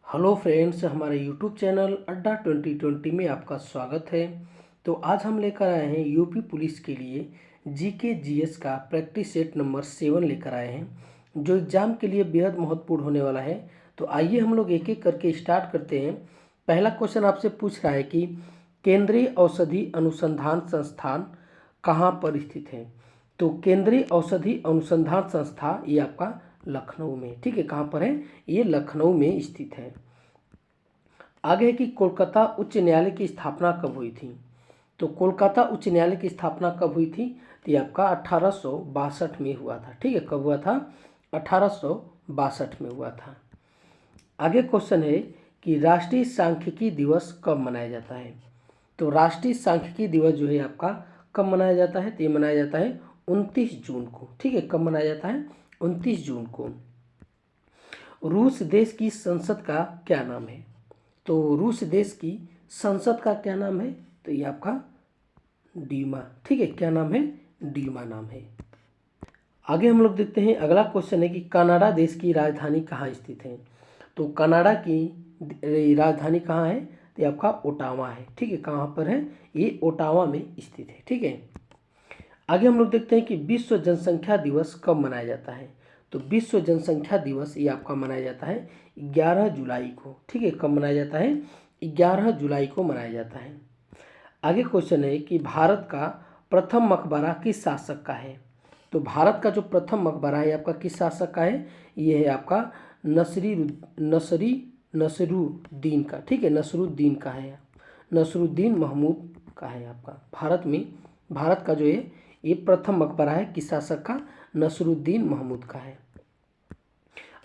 Hello friends, हमारे YouTube channel अड्डा 2020 में आपका स्वागत है। तो आज हम लेकर आए हैं यूपी पुलिस के लिए जीके जीएस का प्रैक्टिस सेट नंबर 7 लेकर आए हैं, जो एग्ज़ाम के लिए बेहद महत्वपूर्ण होने वाला है। तो आइए हम लोग एक एक करके स्टार्ट करते हैं। पहला क्वेश्चन आपसे पूछ रहा है कि केंद्रीय औषधि अनुसंधान संस्थान कहाँ पर स्थित है। तो केंद्रीय औषधि अनुसंधान संस्था ये आपका लखनऊ में, ठीक है। कहाँ पर है? ये लखनऊ में स्थित है। आगे है कि कोलकाता उच्च न्यायालय की स्थापना कब हुई थी। तो कोलकाता उच्च न्यायालय की स्थापना कब हुई थी? तो ये आपका 1862 में हुआ था, ठीक है। कब हुआ था? 1862 में हुआ था। आगे क्वेश्चन है कि राष्ट्रीय सांख्यिकी दिवस कब मनाया जाता है। तो राष्ट्रीय सांख्यिकी दिवस जो है आपका कब मनाया जाता है? तो ये मनाया जाता है 29 जून को, ठीक है। कब मनाया जाता है? 29 जून को। रूस देश की संसद का क्या नाम है। तो रूस देश की संसद का क्या नाम है? तो ये आपका डीमा, ठीक है। क्या नाम है? डीमा नाम है। आगे हम लोग देखते हैं, अगला क्वेश्चन है कि कनाडा देश की राजधानी कहाँ स्थित है। तो कनाडा की राजधानी कहाँ है? तो ये आपका ओटावा है, ठीक है। कहाँ पर है? ये ओटावा में स्थित है, ठीक है। आगे हम लोग देखते हैं कि विश्व जनसंख्या दिवस कब मनाया जाता है। तो विश्व जनसंख्या दिवस ये आपका मनाया जाता है 11 जुलाई को, ठीक है। कब मनाया जाता है? 11 जुलाई को मनाया जाता है। आगे क्वेश्चन है कि भारत का प्रथम मकबरा किस शासक का है। तो भारत का जो प्रथम मकबरा है आपका किस शासक का है? ये है आपका नसरुद्दीन का, ठीक है। नसरुद्दीन का है, नसरुद्दीन महमूद का है आपका। भारत का जो है ये प्रथम मकबरा है किस शासक का? नसरुद्दीन महमूद का है।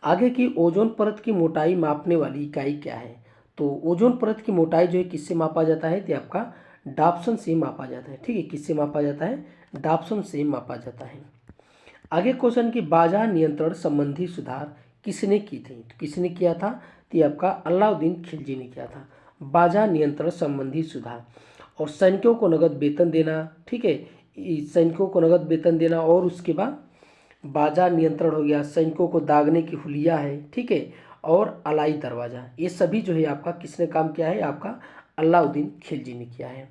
आगे की ओजोन परत की मोटाई मापने वाली इकाई क्या है। तो ओजोन परत की मोटाई जो है किससे मापा जाता है? तो आपका डाप्सन से मापा जाता है, ठीक है। किससे मापा जाता है? डाप्सन से मापा जाता है। आगे क्वेश्चन की बाजार नियंत्रण संबंधी सुधार किसने की थी। तो किसने किया था? तो ये आपका अलाउद्दीन खिलजी ने किया था, बाजार नियंत्रण संबंधी सुधार। और सैनिकों को नगद वेतन देना, ठीक है। सैनिकों को नगद वेतन देना, और उसके बाद बाजार नियंत्रण हो गया, सैनिकों को दागने की हुलिया है, ठीक है। और अलाई दरवाज़ा, ये सभी जो है आपका किसने काम किया है? आपका अलाउद्दीन खिलजी ने किया है।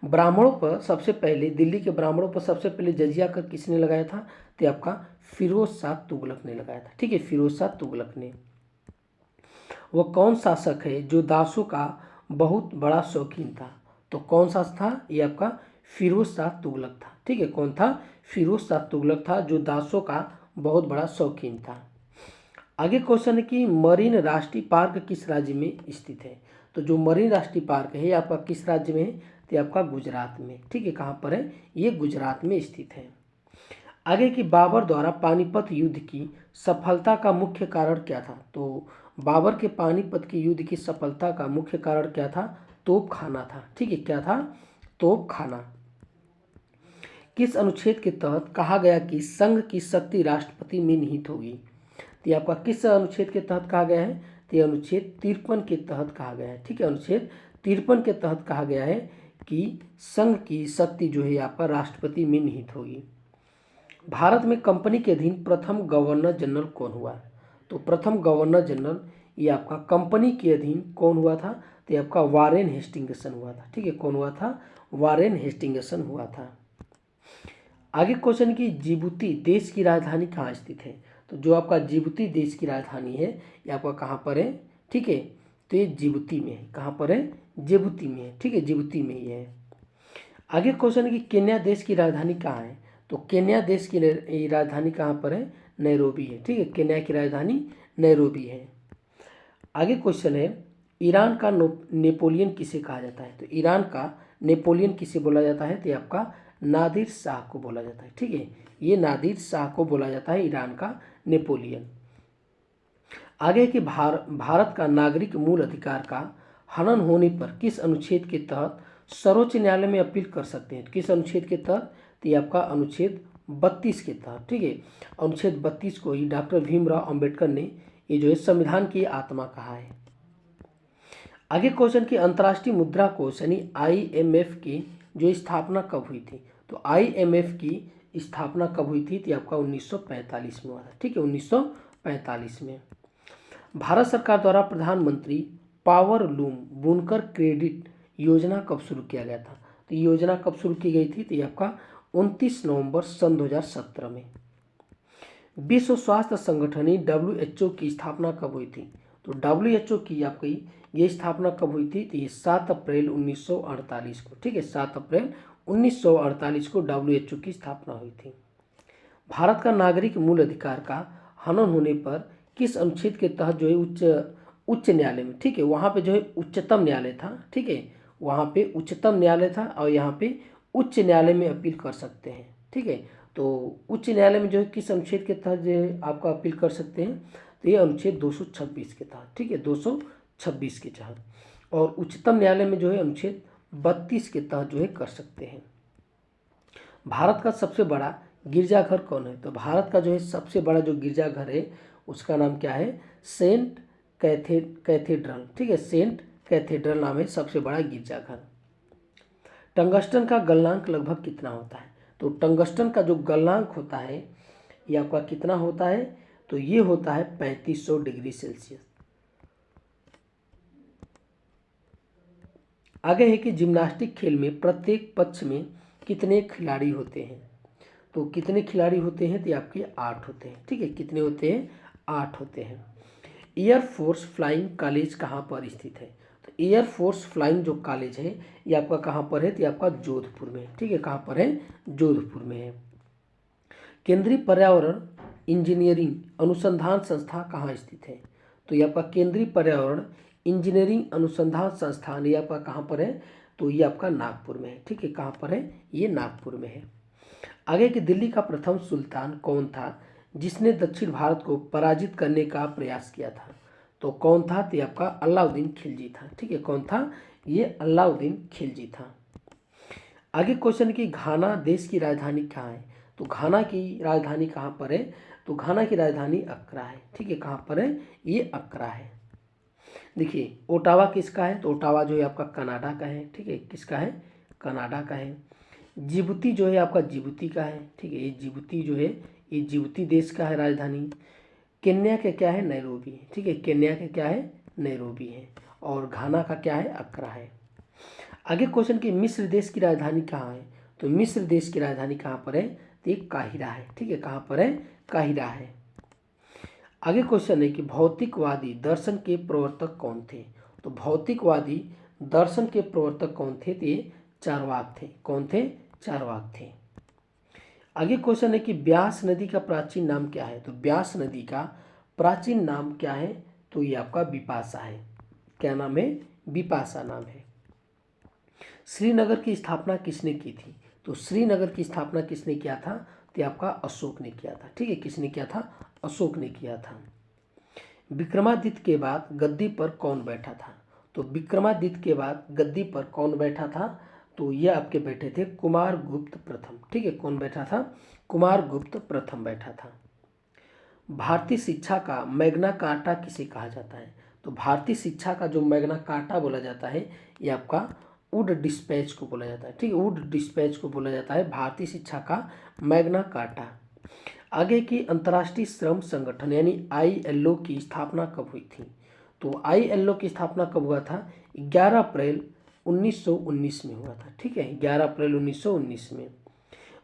ब्राह्मणों पर सबसे पहले, दिल्ली के ब्राह्मणों पर सबसे पहले जजिया कर किसने लगाया था? तो आपका फिरोज शाह तुगलक ने लगाया था, ठीक है। फिरोज शाह तुगलक ने। वह कौन शासक है जो दासों का बहुत बड़ा शौकीन था। तो कौन सा था? ये आपका फिरोज शाह तुगलक था, ठीक है। कौन था? फिरोज शाह तुगलक था, जो दासों का बहुत बड़ा शौकीन था। आगे क्वेश्चन है कि मरीन राष्ट्रीय पार्क किस राज्य में स्थित है। तो जो मरीन राष्ट्रीय पार्क है ये आपका किस राज्य में है? तो आपका गुजरात में, ठीक है। कहाँ पर है? ये गुजरात में स्थित है। आगे की बाबर द्वारा पानीपत युद्ध की सफलता का मुख्य कारण क्या था। तो बाबर के पानीपत के युद्ध की सफलता का मुख्य कारण क्या था? तोप खाना था, ठीक है। क्या था? तोप खाना। किस अनुच्छेद के तहत कहा गया कि संघ की शक्ति राष्ट्रपति में निहित होगी। तो ये आपका किस अनुच्छेद के तहत कहा गया है? तो ये अनुच्छेद 53 के तहत कहा गया है, ठीक है। अनुच्छेद 53 के तहत कहा गया है कि संघ की शक्ति जो है आपका राष्ट्रपति में निहित होगी। भारत में कंपनी के अधीन प्रथम गवर्नर जनरल कौन हुआ? तो प्रथम गवर्नर जनरल ये आपका कंपनी के अधीन कौन हुआ था? तो ये आपका वारेन हेस्टिंगसन हुआ था, ठीक है। कौन हुआ था? वारेन हेस्टिंगसन हुआ था। आगे क्वेश्चन की जिबूती देश की राजधानी कहाँ स्थित है। तो जो आपका जिबूती देश की राजधानी है ये आपका कहाँ पर है? ठीक है, तो ये जिबूती में है। कहाँ पर है? जिबूती में है, ठीक है। जिबूती में ही है। आगे क्वेश्चन है कि केन्या देश की राजधानी कहाँ है। तो केन्या देश की राजधानी कहाँ पर है? नैरोबी है, ठीक है। केन्या की राजधानी नैरोबी है। आगे क्वेश्चन है ईरान का नेपोलियन किसे कहा जाता है। तो ईरान का नेपोलियन किसे बोला जाता है? तो ये आपका नादिर शाह को बोला जाता है, ठीक है। ये नादिर शाह को बोला जाता है ईरान का नेपोलियन। आगे कि भारत का नागरिक मूल अधिकार का हनन होने पर किस अनुच्छेद के तहत सर्वोच्च न्यायालय में अपील कर सकते हैं। किस अनुच्छेद के तहत? तो ये आपका अनुच्छेद 32 के तहत, ठीक है। अनुच्छेद 32 को ही डॉक्टर भीमराव अंबेडकर ने ये जो है संविधान की आत्मा कहा है। आगे क्वेश्चन की अंतर्राष्ट्रीय मुद्रा कोष यानी IMF की जो स्थापना कब हुई थी। तो IMF की स्थापना कब हुई थी? तो आपका 1945 में हुआ था, ठीक है। 1945 में। भारत सरकार द्वारा प्रधानमंत्री पावर लूम बुनकर क्रेडिट योजना कब शुरू किया गया था? तो योजना कब शुरू की गई थी? तो ये आपका 29 नवंबर सन 2017 में। विश्व स्वास्थ्य संगठन WHO की स्थापना कब हुई थी? तो WHO की आपकी ये स्थापना कब हुई थी? तो ये 7 अप्रैल 1948 को, ठीक है, 7 अप्रैल 1948 को WHO की स्थापना हुई थी। भारत का नागरिक मूल अधिकार का हनन होने पर किस अनुच्छेद के तहत जो है उच्च न्यायालय में, ठीक है, वहाँ पे जो है उच्चतम न्यायालय था, ठीक है, वहाँ पे उच्चतम न्यायालय था और यहाँ पे उच्च न्यायालय में अपील कर सकते हैं, ठीक है। तो उच्च न्यायालय में जो है किस अनुच्छेद के तहत जो है आपका अपील कर सकते हैं? तो ये अनुच्छेद 226 के तहत, ठीक है, 226 के तहत। और उच्चतम न्यायालय में जो है अनुच्छेद 32 के तहत जो है कर सकते हैं। भारत का सबसे बड़ा गिरजाघर कौन है? तो भारत का जो है सबसे बड़ा जो गिरजाघर है उसका नाम क्या है? सेंट कैथेड्रल, ठीक है, सेंट कैथेड्रल नाम है सबसे बड़ा गिरजाघर। टंगस्टन का गलनांक लगभग कितना होता है? तो टंगस्टन का जो गलनांक होता है ये आपका कितना होता है? तो ये होता है 3500 डिग्री सेल्सियस। आगे है कि जिम्नास्टिक खेल में प्रत्येक पक्ष में कितने खिलाड़ी होते हैं? तो कितने खिलाड़ी होते हैं? तो ये आपके 8 होते हैं, ठीक है, कितने होते हैं? 8 होते हैं। एयरफोर्स फ्लाइंग कॉलेज कहाँ पर स्थित है? तो एयरफोर्स फ्लाइंग जो कॉलेज है ये आपका कहाँ पर है? तो ये आपका जोधपुर में, ठीक है, कहाँ पर है? जोधपुर में है। केंद्रीय पर्यावरण इंजीनियरिंग अनुसंधान संस्था कहाँ स्थित है? तो ये आपका केंद्रीय पर्यावरण इंजीनियरिंग अनुसंधान संस्थान ये आपका कहाँ पर है? तो ये आपका नागपुर में है, ठीक है, कहाँ पर है? ये नागपुर में है। आगे कि दिल्ली का प्रथम सुल्तान कौन था जिसने दक्षिण भारत को पराजित करने का प्रयास किया था? तो कौन था? तो ये आपका अलाउद्दीन खिलजी था, ठीक है, कौन था? ये अलाउद्दीन खिलजी था। आगे क्वेश्चन कि घाना देश की राजधानी कहाँ है? तो घाना की राजधानी कहाँ पर है? तो घाना की राजधानी अक्रा है, ठीक है, कहाँ पर है? ये अक्रा है। देखिए ओटावा किसका है? तो ओटावा जो है आपका कनाडा का है, ठीक है, किसका है? कनाडा का है। जिबूती जो है आपका जिबूती का है, ठीक है, ये जिबूती जो है ये जिबूती देश का है राजधानी। केन्या का क्या है? नैरोबी, ठीक है, केन्या का क्या है? नैरोबी है। और घाना का क्या है? अक्रा है। आगे क्वेश्चन कि मिस्र देश की राजधानी कहाँ है? तो मिस्र देश की राजधानी कहाँ पर है? तो ये काहिरा है, ठीक है, कहाँ पर है? काहिरा है। आगे क्वेश्चन है कि भौतिकवादी दर्शन के प्रवर्तक कौन थे? तो भौतिकवादी दर्शन के प्रवर्तक कौन थे? तो ये चारवाक थे। कौन थे? चारवाक थे। आगे क्वेश्चन है कि ब्यास नदी का प्राचीन नाम क्या है? तो ब्यास नदी का प्राचीन नाम क्या है? तो ये आपका बिपाशा है। क्या नाम है? बिपाशा नाम है। श्रीनगर की स्थापना किसने की थी? तो श्रीनगर की स्थापना किसने किया था? तो आपका अशोक ने किया था, ठीक है, किसने किया था? अशोक ने किया था। विक्रमादित्य के बाद गद्दी पर कौन बैठा था? तो विक्रमादित्य के बाद गद्दी पर कौन बैठा था? तो ये आपके बैठे थे कुमारगुप्त प्रथम, ठीक है, कौन बैठा था? कुमारगुप्त प्रथम बैठा था। भारतीय शिक्षा का मैग्ना कार्टा किसे कहा जाता है? तो भारतीय शिक्षा का जो मैग्ना कार्टा बोला जाता है ये आपका वुड डिस्पैच को बोला जाता है, ठीक है, वुड डिस्पैच को बोला जाता है भारतीय शिक्षा का मैग्ना कार्टा। आगे की अंतर्राष्ट्रीय श्रम संगठन यानी ILO की स्थापना कब हुई थी? तो ILO की स्थापना कब हुआ था? 11 अप्रैल 1919 में हुआ था, ठीक है, 11 अप्रैल 1919 में।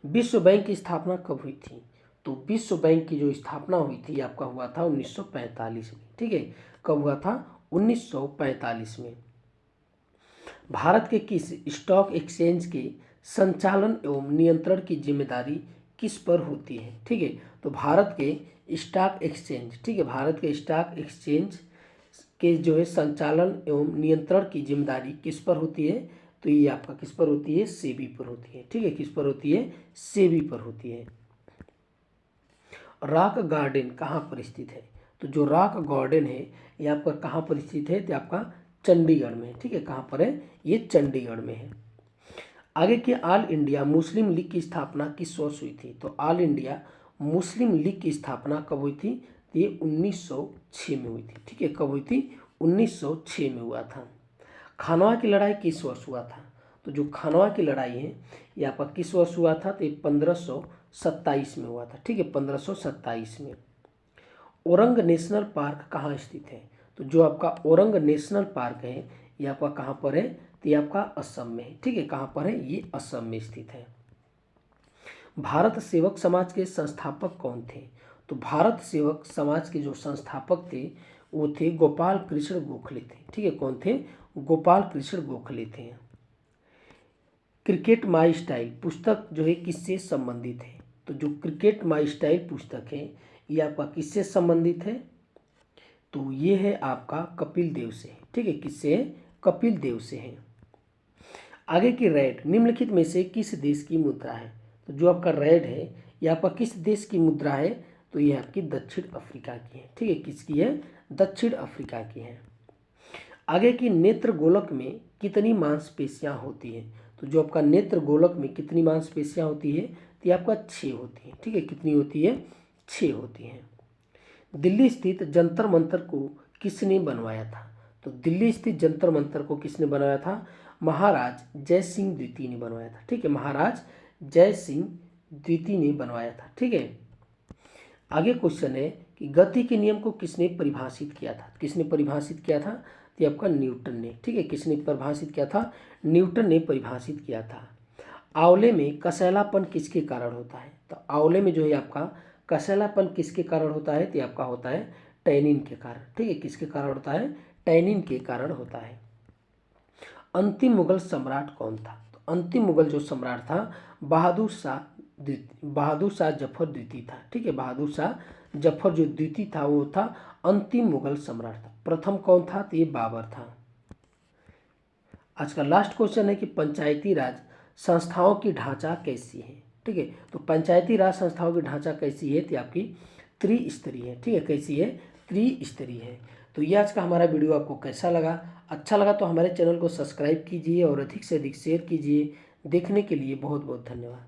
विश्व बैंक की स्थापना कब हुई थी? तो विश्व बैंक की जो स्थापना हुई थी आपका हुआ था 1945 में, ठीक है, कब हुआ था? 1945 में। भारत के किस स्टॉक एक्सचेंज के संचालन एवं नियंत्रण की जिम्मेदारी किस पर होती है? ठीक है, तो भारत के स्टॉक एक्सचेंज, ठीक है, भारत के स्टॉक एक्सचेंज के जो है संचालन एवं नियंत्रण की जिम्मेदारी किस पर होती है? तो ये आपका किस पर होती है? सेबी पर होती है, ठीक है, किस पर होती है? सेबी पर होती है। रॉक गार्डन कहाँ पर स्थित है? तो जो रॉक गार्डन है ये आपका कहाँ पर स्थित है? तो आपका चंडीगढ़ में, ठीक है, कहाँ पर है? ये चंडीगढ़ में है। आगे की ऑल इंडिया मुस्लिम लीग की स्थापना किस वर्ष हुई थी? तो ऑल इंडिया मुस्लिम लीग की स्थापना कब हुई थी? तो ये 1906 में हुई थी, ठीक है, कब हुई थी? 1906 में हुआ था। खानवा की लड़ाई किस वर्ष हुआ था? तो जो खानवा की लड़ाई है ये आपका किस वर्ष हुआ था? तो ये 1527 में हुआ था, ठीक है, 1527 में। ओरंग नेशनल पार्क कहाँ स्थित है? तो जो आपका ओरंग नेशनल पार्क है ये आपका कहाँ पर है? तो ये आपका असम में है। ठीक है, कहाँ पर है? ये असम में स्थित है। भारत सेवक समाज के संस्थापक कौन थे? तो भारत सेवक समाज के जो संस्थापक थे वो थे गोपाल कृष्ण गोखले थे। ठीक है, कौन थे? गोपाल कृष्ण गोखले थे। क्रिकेट माई स्टाइल पुस्तक जो है किससे संबंधित है? तो जो क्रिकेट माई स्टाइल पुस्तक है ये आपका किससे संबंधित है? तो ये है आपका कपिल देव से। ठीक है, किससे है? कपिल देव से है। आगे की रेड निम्नलिखित में से किस देश की मुद्रा है? तो जो आपका रेड है ये आपका किस देश की मुद्रा है? तो ये आपकी दक्षिण अफ्रीका की है। ठीक है, किसकी है? दक्षिण अफ्रीका की है। आगे की नेत्र गोलक में कितनी मांसपेशियां होती हैं? तो जो आपका नेत्र गोलक में कितनी मांसपेशियां होती है? तो ये आपका 6 होती है। ठीक है, कितनी होती है? 6 होती हैं। दिल्ली स्थित जंतर मंतर को किसने बनवाया था? तो दिल्ली स्थित जंतर मंतर को किसने बनवाया था? महाराज जय सिंह द्वितीय ने बनवाया था। ठीक है, महाराज जय सिंह द्वितीय ने बनवाया था। ठीक है, आगे क्वेश्चन है कि गति के नियम को किसने परिभाषित किया था? किसने परिभाषित किया था? तो आपका न्यूटन ने। ठीक है, किसने परिभाषित किया था? न्यूटन ने परिभाषित किया था। आंवले में कसैलापन किसके कारण होता है? तो आंवले में जो है आपका कसैलापन किसके कारण होता है? तो आपका होता है टैनिन के कारण। ठीक है, किसके कारण होता है? टैनिन के कारण होता है। अंतिम मुगल सम्राट कौन था? तो अंतिम मुगल जो सम्राट था बहादुर शाह जफर द्वितीय था। ठीक है, बहादुर शाह जफर जो द्वितीय था वो था अंतिम मुगल सम्राट था। प्रथम कौन था? तो ये बाबर था। आज का लास्ट क्वेश्चन है कि पंचायती राज संस्थाओं की ढांचा कैसी है? ठीक है, तो पंचायती राज संस्थाओं की ढांचा कैसी है? तो आपकी त्रिस्तरीय है। ठीक है, कैसी है? त्रिस्तरीय है। तो ये आज का हमारा वीडियो आपको कैसा लगा? अच्छा लगा तो हमारे चैनल को सब्सक्राइब कीजिए और अधिक से अधिक शेयर कीजिए। देखने के लिए बहुत बहुत धन्यवाद।